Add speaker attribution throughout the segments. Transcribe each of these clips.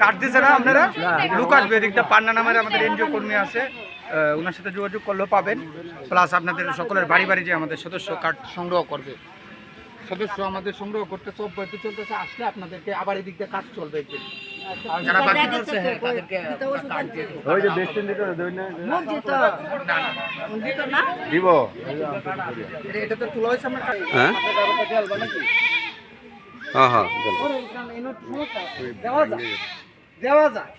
Speaker 1: কাট দিছে না আপনারা? লোক আসবে এদিকটা পান্না নামের আমাদের এনজিও কর্মী আছে, ওনার সাথে যোগাযোগ করলেও পাবেন। প্লাস আপনাদের সকলের বাড়ি বাড়ি যে আমাদের সদস্য কার্ড সংগ্রহ করবে, সদস্য আমাদের সংগ্রহ করতে সব বইতে চলতেছে। আসলে আপনাদেরকে আবার এদিক দিয়ে কাজ চলবে একদিন। আর যারা বাকি করছে তাদেরকে কার্ড দিয়ে দেব।
Speaker 2: ওই যে বেস্টিন দিতে না দিব
Speaker 1: এটা তো তুলা হয়েছে আমরা।
Speaker 2: হ্যাঁ হ্যাঁ হ্যাঁ
Speaker 1: দেওয়া যায়,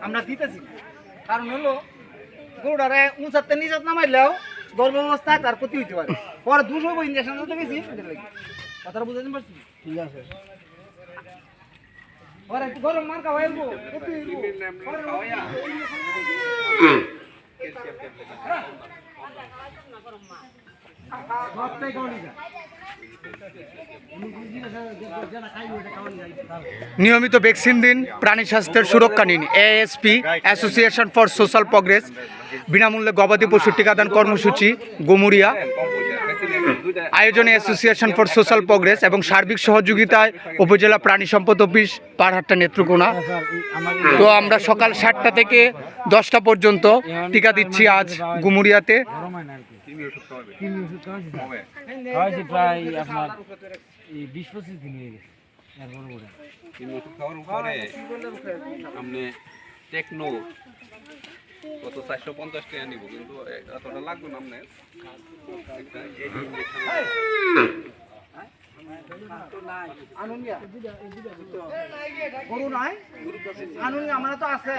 Speaker 1: আমরা দিতেছি না। কারণ হলো গরুটারে উঁচাতে নিচে নামাইলেও গর্ভ অবস্থায় তার ক্ষতি হইতে পারে। পরে 200 ইঞ্জেকশন দিতে গেছি, কথাটা বুঝাতে পারছি? ঠিক আছে। পরে গরম মার খাওয়াইবো, ক্ষতি হইবো। নিয়মিত ভ্যাকসিন দিন, প্রাণী স্বাস্থ্যের সুরক্ষা নিন। ASP association for social progress বিনামূল্যে গবাদি পশু টিকাদান কর্মসূচি গুমুরিয়া আয়োজনে অ্যাসোসিয়েশন ফর সোশ্যাল প্রগ্রেস এবং সার্বিক সহযোগিতায় উপজেলা প্রাণী সম্পদ অফিস পারহাট্টা নেত্রকোনা। তো আমরা সকাল 7টা থেকে 10টা পর্যন্ত টিকা দিচ্ছি আজ গুমুরিয়াতে।
Speaker 3: প্রায় আপনার 20-25 দিন হয়ে গেছে।
Speaker 2: খাওয়ার উপরে আপনি টেকনো কত 450 টাকা নিব, কিন্তু এতটা লাগবে না আপনার।
Speaker 1: গরু নাই, আনুন আমরা তো আছে।